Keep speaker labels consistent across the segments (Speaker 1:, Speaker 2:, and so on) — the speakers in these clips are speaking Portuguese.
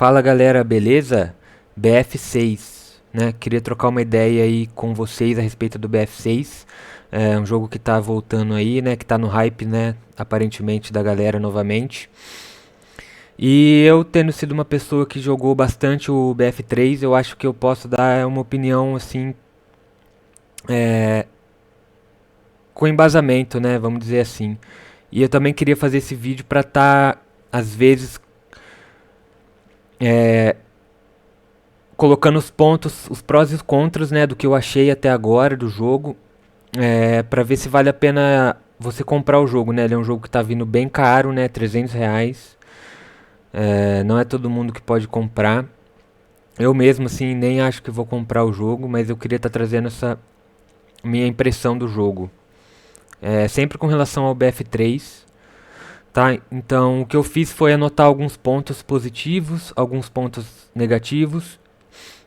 Speaker 1: Fala galera, beleza? BF6, né? Queria trocar uma ideia aí com vocês a respeito do BF6. É um jogo que tá voltando aí, né? Que tá no hype, né? Aparentemente da galera novamente. E eu tendo sido uma pessoa que jogou bastante o BF3, eu acho que eu posso dar uma opinião assim, com embasamento, né? Vamos dizer assim. E eu também queria fazer esse vídeo pra às vezes, colocando os pontos, os prós e os contras, né, do que eu achei até agora do jogo, para ver se vale a pena você comprar o jogo, né? Ele é um jogo que tá vindo bem caro, né, R$ 300. Não é todo mundo que pode comprar. Eu mesmo, assim, nem acho que vou comprar o jogo, mas eu queria estar trazendo essa minha impressão do jogo. Sempre com relação ao BF3, tá? Então, o que eu fiz foi anotar alguns pontos positivos, alguns pontos negativos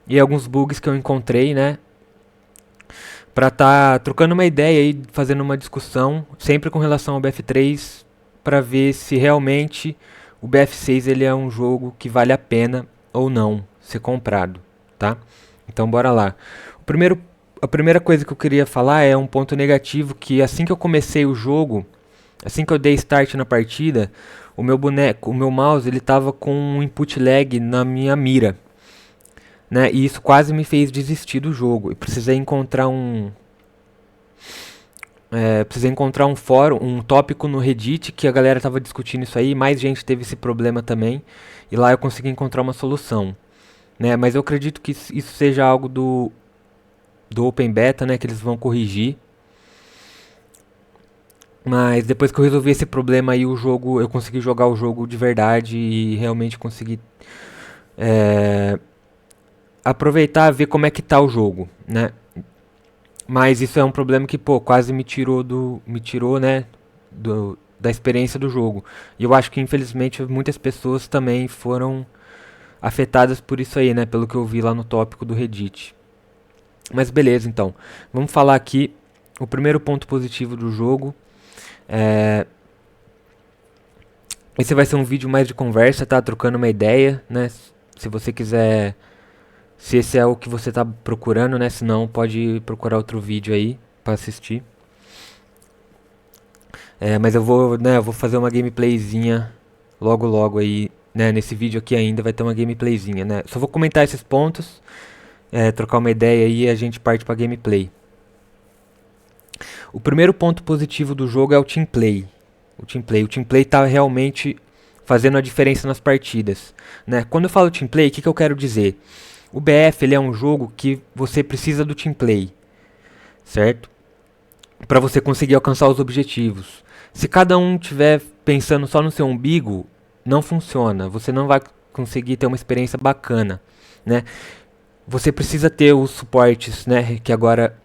Speaker 1: e alguns bugs que eu encontrei, né? Pra tá trocando uma ideia e fazendo uma discussão, sempre com relação ao BF3, para ver se realmente o BF6 ele é um jogo que vale a pena ou não ser comprado, tá? Então bora lá. A primeira coisa que eu queria falar é um ponto negativo que assim que eu comecei o jogo, assim que eu dei start na partida, o meu mouse ele tava com um input lag na minha mira, né? E isso quase me fez desistir do jogo. Eu precisei encontrar um fórum, um tópico no Reddit que a galera tava discutindo isso aí, mais gente teve esse problema também, e lá eu consegui encontrar uma solução, né? Mas eu acredito que isso seja algo do Open Beta, né? Que eles vão corrigir. Mas depois que eu resolvi esse problema aí, eu consegui jogar o jogo de verdade e realmente consegui é, aproveitar, ver como é que tá o jogo, né? Mas isso é um problema que, pô, quase me tirou, né, da experiência do jogo. E eu acho que, infelizmente, muitas pessoas também foram afetadas por isso aí, né, pelo que eu vi lá no tópico do Reddit. Mas beleza, então. Vamos falar aqui o primeiro ponto positivo do jogo. É, esse vai ser um vídeo mais de conversa, tá? Trocando uma ideia, né? Se você quiser, se esse é o que você tá procurando, né? Se não, pode procurar outro vídeo aí pra assistir. Mas eu vou fazer uma gameplayzinha logo logo aí, né? Nesse vídeo aqui ainda vai ter uma gameplayzinha, né? Só vou comentar esses pontos, trocar uma ideia aí e a gente parte pra gameplay. O primeiro ponto positivo do jogo é o team play. O team play tá realmente fazendo a diferença nas partidas, né? Quando eu falo team play, o que eu quero dizer? O BF ele é um jogo que você precisa do team play, certo? Para você conseguir alcançar os objetivos. Se cada um tiver pensando só no seu umbigo, não funciona. Você não vai conseguir ter uma experiência bacana, né? Você precisa ter os suportes, né? Que agora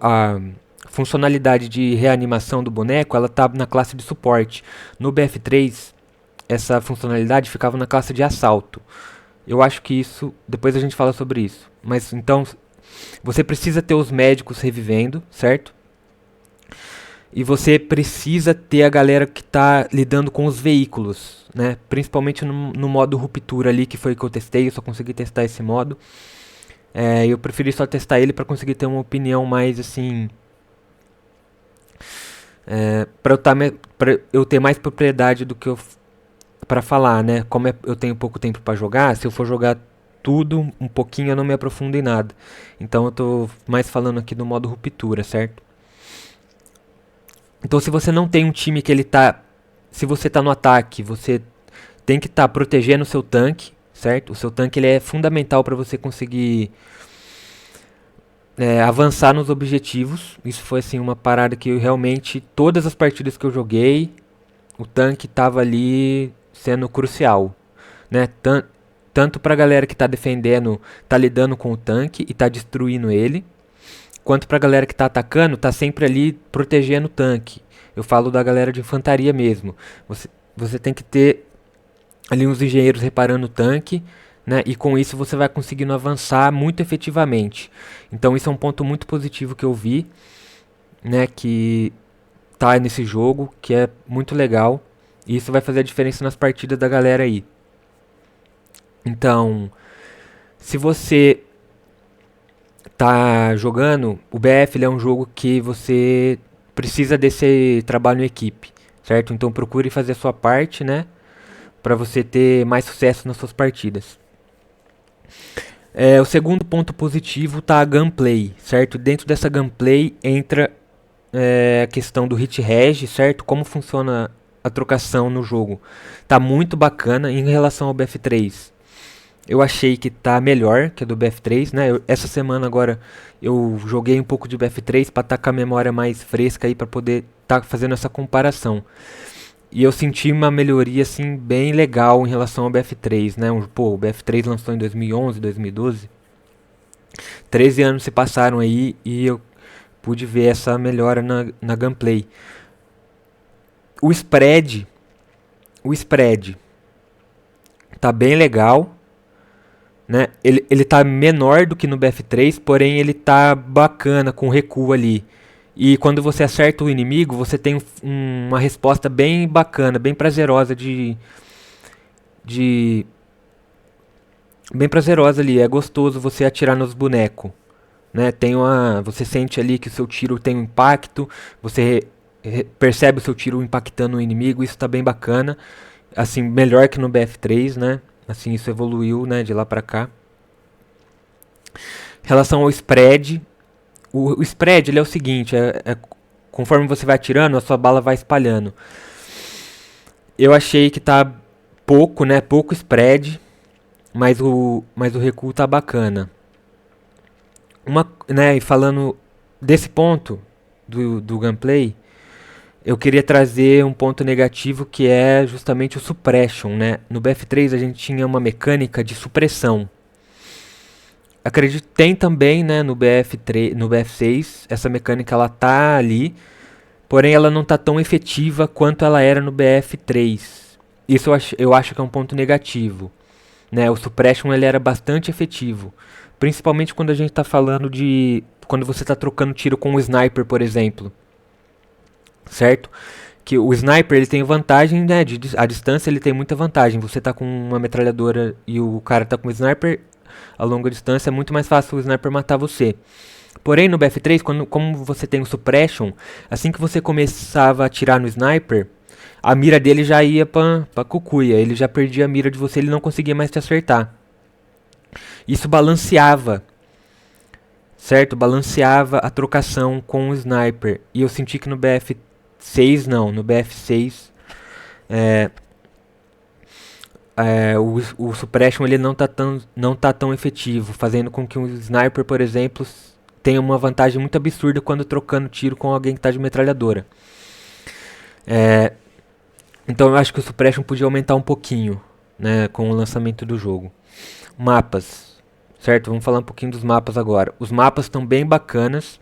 Speaker 1: a funcionalidade de reanimação do boneco, ela tá na classe de suporte. No BF3, essa funcionalidade ficava na classe de assalto. Eu acho que isso, depois a gente fala sobre isso. Mas então, você precisa ter os médicos revivendo, certo? E você precisa ter a galera que está lidando com os veículos, né? Principalmente no modo ruptura ali, que foi o que eu testei, eu só consegui testar esse modo. Eu preferi só testar ele para conseguir ter uma opinião mais assim, para eu ter mais propriedade do que eu para falar, né? Como eu tenho pouco tempo para jogar, se eu for jogar tudo um pouquinho eu não me aprofundo em nada. Então eu tô mais falando aqui do modo ruptura, certo? Então se você não tem um time que ele tá, se você tá no ataque, você tem que estar protegendo o seu tanque, certo? O seu tanque ele é fundamental para você conseguir avançar nos objetivos. Isso foi assim uma parada que eu realmente todas as partidas que eu joguei, o tanque estava ali sendo crucial, né? Tanto para a galera que está defendendo, tá lidando com o tanque e tá destruindo ele, quanto para a galera que tá atacando, tá sempre ali protegendo o tanque. Eu falo da galera de infantaria mesmo. Você tem que ter ali uns engenheiros reparando o tanque, né? E com isso você vai conseguindo avançar muito efetivamente. Então isso é um ponto muito positivo que eu vi, né? Que tá nesse jogo, que é muito legal. E isso vai fazer a diferença nas partidas da galera aí. Então, se você tá jogando, o BF ele é um jogo que você precisa desse trabalho em equipe, certo? Então procure fazer a sua parte, né? Para você ter mais sucesso nas suas partidas. O segundo ponto positivo tá a gameplay, certo? Dentro dessa gameplay entra a questão do hit reg, certo? Como funciona a trocação no jogo. Tá muito bacana em relação ao BF3. Eu achei que tá melhor que a do BF3, né? Essa semana agora eu joguei um pouco de BF3 para estar com a memória mais fresca aí para poder estar fazendo essa comparação. E eu senti uma melhoria assim bem legal em relação ao BF3, né? O BF3 lançou em 2011, 2012. 13 anos se passaram aí e eu pude ver essa melhora na gameplay. O spread, o spread tá bem legal, né? Ele tá menor do que no BF3, porém ele tá bacana com recuo ali. E quando você acerta o inimigo, você tem uma resposta bem bacana, bem prazerosa de bem prazerosa ali. É gostoso você atirar nos bonecos, né? Você sente ali que o seu tiro tem um impacto, você percebe o seu tiro impactando o inimigo, isso tá bem bacana. Assim, melhor que no BF3, né? Assim, isso evoluiu, né, de lá pra cá. Em relação ao spread, o spread ele é o seguinte, conforme você vai atirando, a sua bala vai espalhando. Eu achei que tá pouco, né, pouco spread, mas o recuo tá bacana. E falando desse ponto do gameplay, eu queria trazer um ponto negativo que é justamente o suppression, né? No BF3 a gente tinha uma mecânica de supressão. Acredito que tem também, né, no BF3, no BF6, essa mecânica ela tá ali, porém ela não tá tão efetiva quanto ela era no BF3. Isso eu acho que é um ponto negativo, né? O suppression ele era bastante efetivo, principalmente quando a gente tá falando de quando você tá trocando tiro com um sniper, por exemplo. Certo? Que o sniper ele tem vantagem, né? A distância ele tem muita vantagem. Você tá com uma metralhadora e o cara tá com um sniper a longa distância, é muito mais fácil o sniper matar você. Porém, no BF3, como você tem o suppression, assim que você começava a atirar no sniper, a mira dele já ia pra cucuia. Ele já perdia a mira de você, ele não conseguia mais te acertar. Isso balanceava, certo? Balanceava a trocação com o sniper. E eu senti que no BF6 não, no BF6 o suppression ele não tá tão efetivo, fazendo com que um sniper, por exemplo, tenha uma vantagem muito absurda quando trocando tiro com alguém que está de metralhadora. Então eu acho que o suppression podia aumentar um pouquinho, né, com o lançamento do jogo. Mapas, certo? Vamos falar um pouquinho dos mapas agora. Os mapas estão bem bacanas.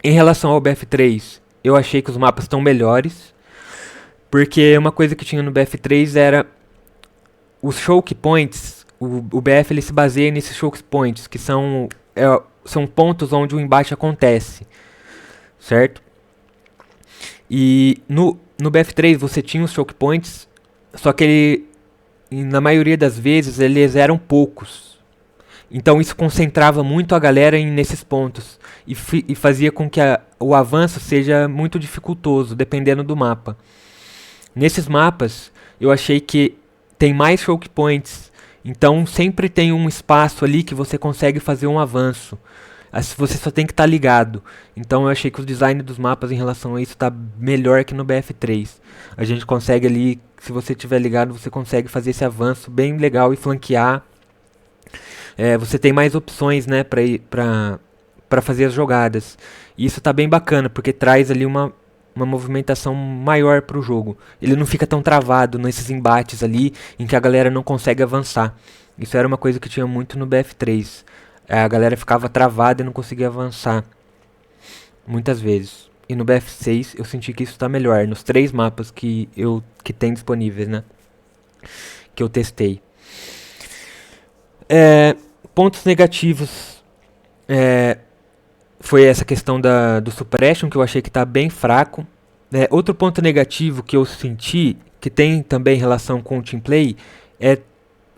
Speaker 1: Em relação ao BF3, eu achei que os mapas estão melhores. Porque uma coisa que tinha no BF3 era os choke points. O BF ele se baseia nesses choke points, que são pontos onde o embate acontece, certo? E no BF3 você tinha os choke points, só que na maioria das vezes eles eram poucos. Então isso concentrava muito a galera nesses pontos e fazia com que o avanço seja muito dificultoso, dependendo do mapa. Nesses mapas, eu achei que tem mais choke points, então sempre tem um espaço ali que você consegue fazer um avanço. Você só tem que estar ligado. Então eu achei que o design dos mapas em relação a isso está melhor que no BF3. A gente consegue ali, se você estiver ligado, você consegue fazer esse avanço bem legal e flanquear. Você tem mais opções, né, para fazer as jogadas. E isso está bem bacana, porque traz ali uma movimentação maior para o jogo. Ele não fica tão travado nesses embates ali em que a galera não consegue avançar. Isso era uma coisa que tinha muito no BF3. A galera ficava travada e não conseguia avançar muitas vezes. E no BF6 eu senti que isso está melhor nos 3 mapas que tem disponíveis, né? Que eu testei. Pontos negativos foi essa questão do suppression, que eu achei que está bem fraco. Outro ponto negativo que eu senti, que tem também relação com o team play é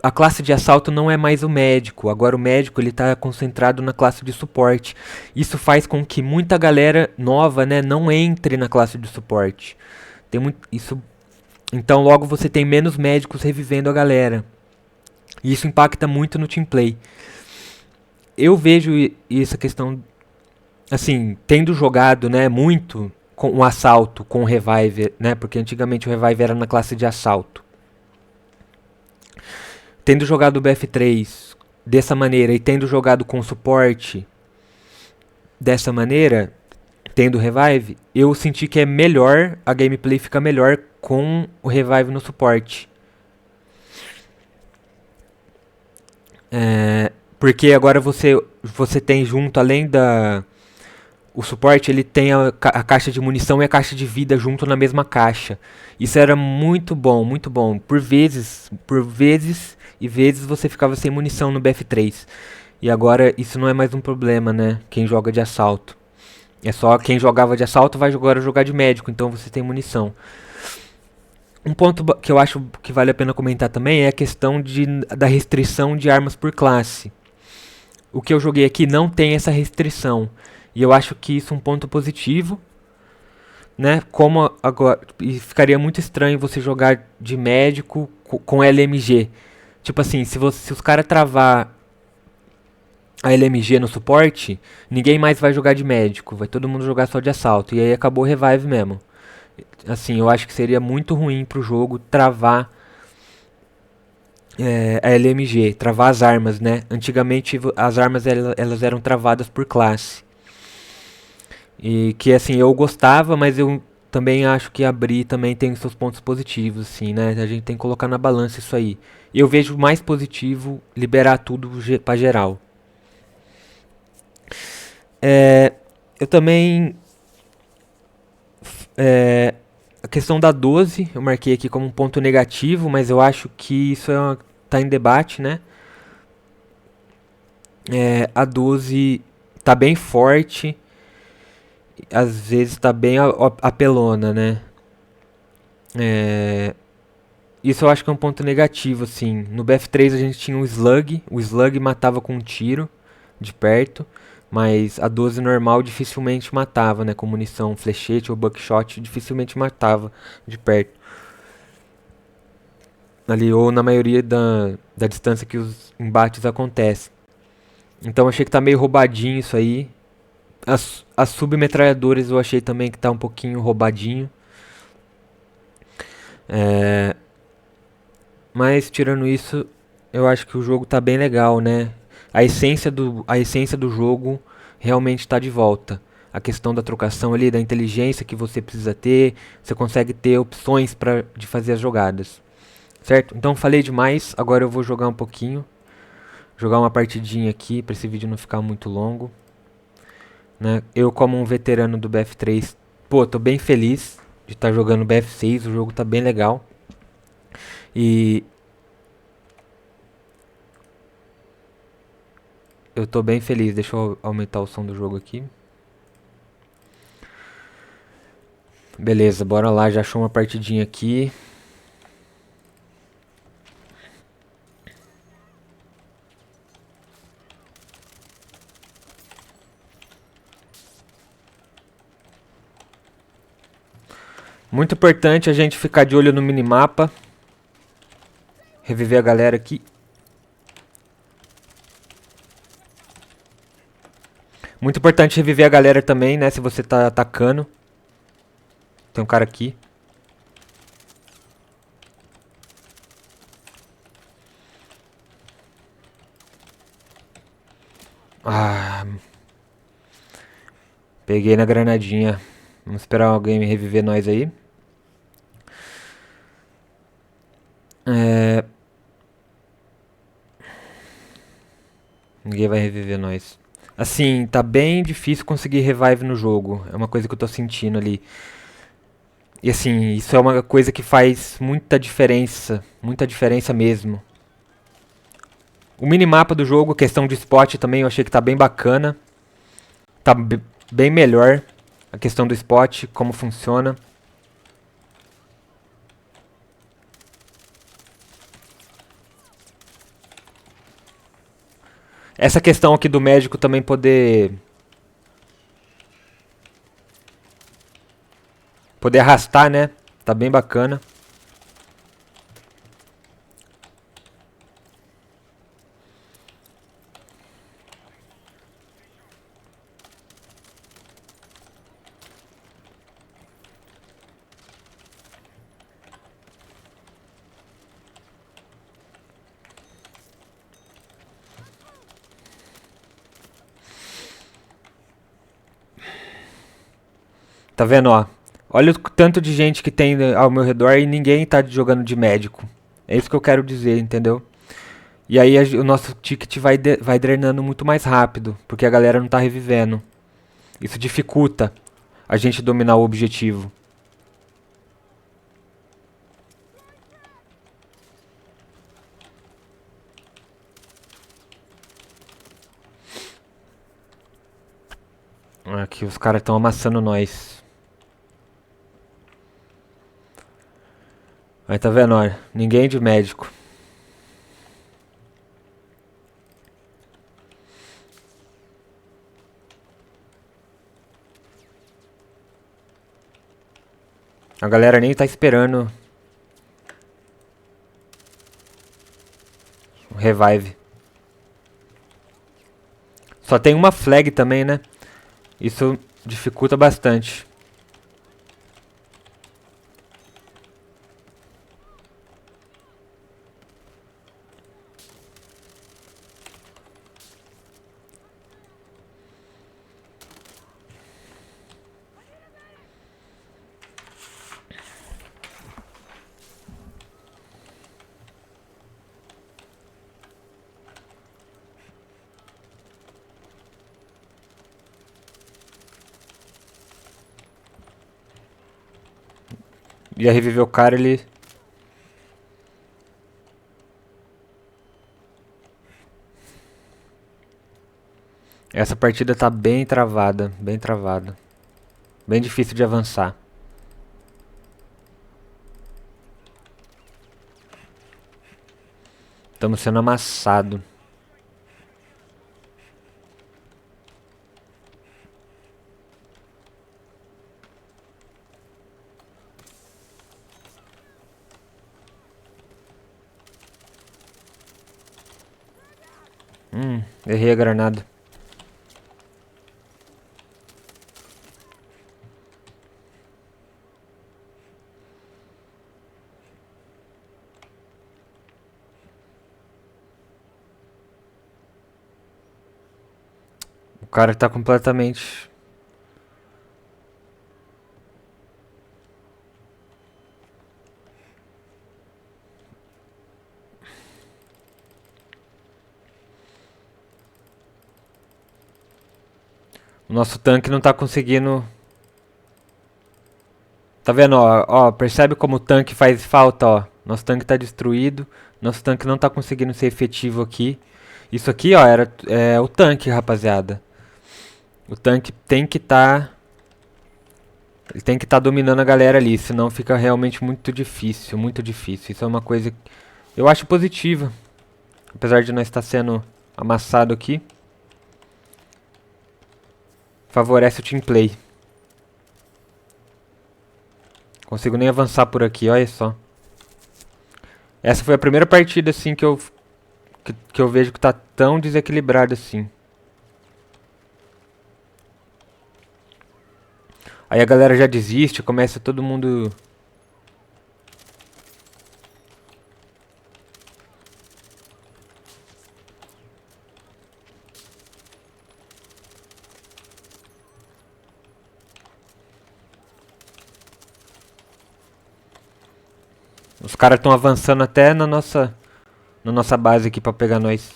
Speaker 1: a classe de assalto não é mais o médico. Agora o médico ele está concentrado na classe de suporte. Isso faz com que muita galera nova, né, não entre na classe de suporte. Tem muito, isso, então logo você tem menos médicos revivendo a galera. E isso impacta muito no team play. Eu vejo essa questão, assim, tendo jogado, né, muito com o assalto, com o revive, né, porque antigamente o revive era na classe de assalto. Tendo jogado o BF3 dessa maneira e tendo jogado com suporte dessa maneira, tendo revive, eu senti que é melhor, a gameplay fica melhor com o revive no suporte. Porque agora você tem junto, além da... O suporte, ele tem a caixa de munição e a caixa de vida junto na mesma caixa. Isso era muito bom, muito bom. Por vezes e vezes você ficava sem munição no BF3. E agora isso não é mais um problema, né? Quem joga de assalto. É só quem jogava de assalto vai agora jogar de médico, então você tem munição. Um ponto que eu acho que vale a pena comentar também é a questão da restrição de armas por classe. O que eu joguei aqui não tem essa restrição. E eu acho que isso é um ponto positivo, né? Como agora, e ficaria muito estranho você jogar de médico com LMG. Tipo assim, se os caras travar a LMG no suporte, ninguém mais vai jogar de médico, vai todo mundo jogar só de assalto. E aí acabou o revive mesmo. Assim, eu acho que seria muito ruim pro jogo travar a LMG, travar as armas, né? Antigamente as armas elas eram travadas por classe. E que assim, eu gostava, mas eu também acho que abrir também tem seus pontos positivos, assim, né? A gente tem que colocar na balança isso aí. Eu vejo mais positivo liberar tudo pra geral. Eu também... a questão da 12, eu marquei aqui como um ponto negativo, mas eu acho que isso tá em debate, né? A 12 tá bem forte, às vezes tá bem apelona, né? Isso eu acho que é um ponto negativo, assim. No BF3 a gente tinha um Slug, o Slug matava com um tiro de perto, mas a 12 normal dificilmente matava, né? Com munição flechete ou buckshot, dificilmente matava de perto. Ali, ou na maioria da distância que os embates acontecem. Então achei que tá meio roubadinho isso aí. As submetralhadoras eu achei também que tá um pouquinho roubadinho. Mas tirando isso, eu acho que o jogo tá bem legal, né? A essência do jogo realmente está de volta. A questão da trocação ali, da inteligência que você precisa ter, você consegue ter opções de fazer as jogadas. Certo? Então falei demais, agora eu vou jogar um pouquinho. Jogar uma partidinha aqui, para esse vídeo não ficar muito longo. Né? Eu como um veterano do BF3, pô, tô bem feliz de estar jogando BF6, o jogo tá bem legal. E eu tô bem feliz, deixa eu aumentar o som do jogo aqui. Beleza, bora lá, já achou uma partidinha aqui. Muito importante a gente ficar de olho no minimapa. Reviver a galera aqui. Muito importante reviver a galera também, né? Se você tá atacando. Tem um cara aqui. Ah, peguei na granadinha. Vamos esperar alguém me reviver nós aí. Ninguém vai reviver nós. Assim, tá bem difícil conseguir revive no jogo. É uma coisa que eu tô sentindo ali. E assim, isso é uma coisa que faz muita diferença mesmo. O minimapa do jogo, questão de spot também, eu achei que tá bem bacana. Tá bem melhor a questão do spot, como funciona. Essa questão aqui do médico também poder arrastar, né? Tá bem bacana. Tá vendo, ó? Olha o tanto de gente que tem ao meu redor e ninguém tá jogando de médico. É isso que eu quero dizer, entendeu? E aí o nosso ticket vai drenando muito mais rápido, porque a galera não tá revivendo. Isso dificulta a gente dominar o objetivo. Aqui os caras estão amassando nós. Aí tá vendo, olha, ninguém de médico. A galera nem tá esperando o revive. Só tem uma flag também, né? Isso dificulta bastante. Ia reviver o cara, ele... Essa partida tá bem travada, bem travada. Bem difícil de avançar. Estamos sendo amassados. Errei a granada. O cara tá completamente... O nosso tanque não tá conseguindo... Tá vendo, ó? Ó, percebe como o tanque faz falta, ó. Nosso tanque tá destruído. Nosso tanque não tá conseguindo ser efetivo aqui. Isso aqui, ó, era o tanque, rapaziada. O tanque tem que tá... Ele tem que estar dominando a galera ali, senão fica realmente muito difícil, muito difícil. Isso é uma coisa que eu acho positiva. Apesar de não estar sendo amassado aqui. Favorece o team play. Consigo nem avançar por aqui, olha só. Essa foi a primeira partida assim que eu vejo que tá tão desequilibrado assim. Aí a galera já desiste, começa todo mundo... Os caras estão avançando até na nossa base aqui pra pegar nós.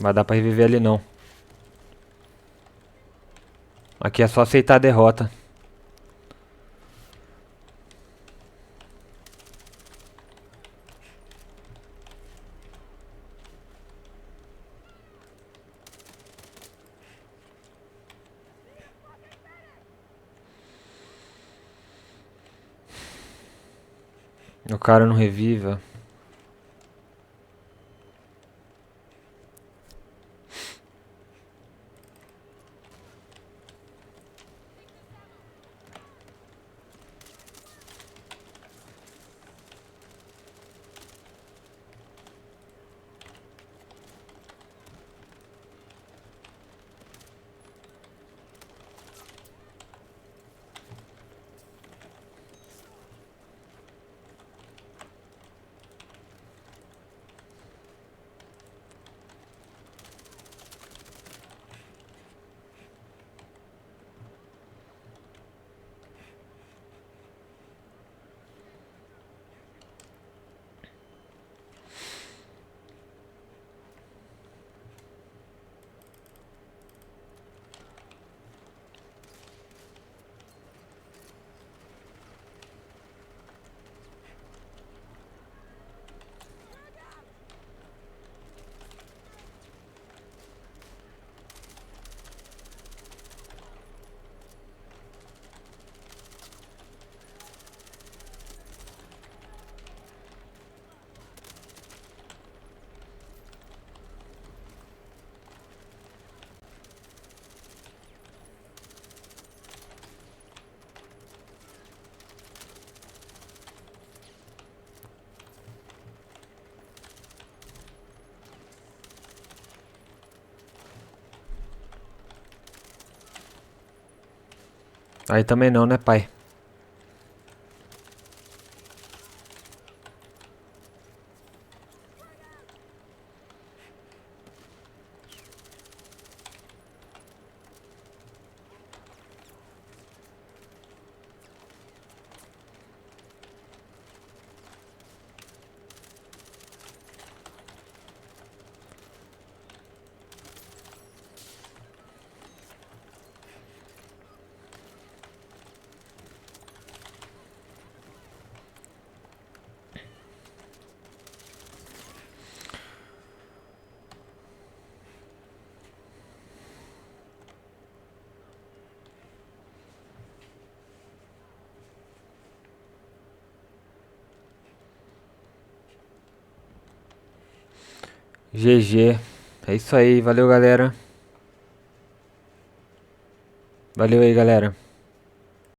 Speaker 1: Vai dar pra reviver ali não. Aqui é só aceitar a derrota. O cara não reviva. Aí também não, né, pai? GG. É isso aí, valeu galera. Valeu aí galera.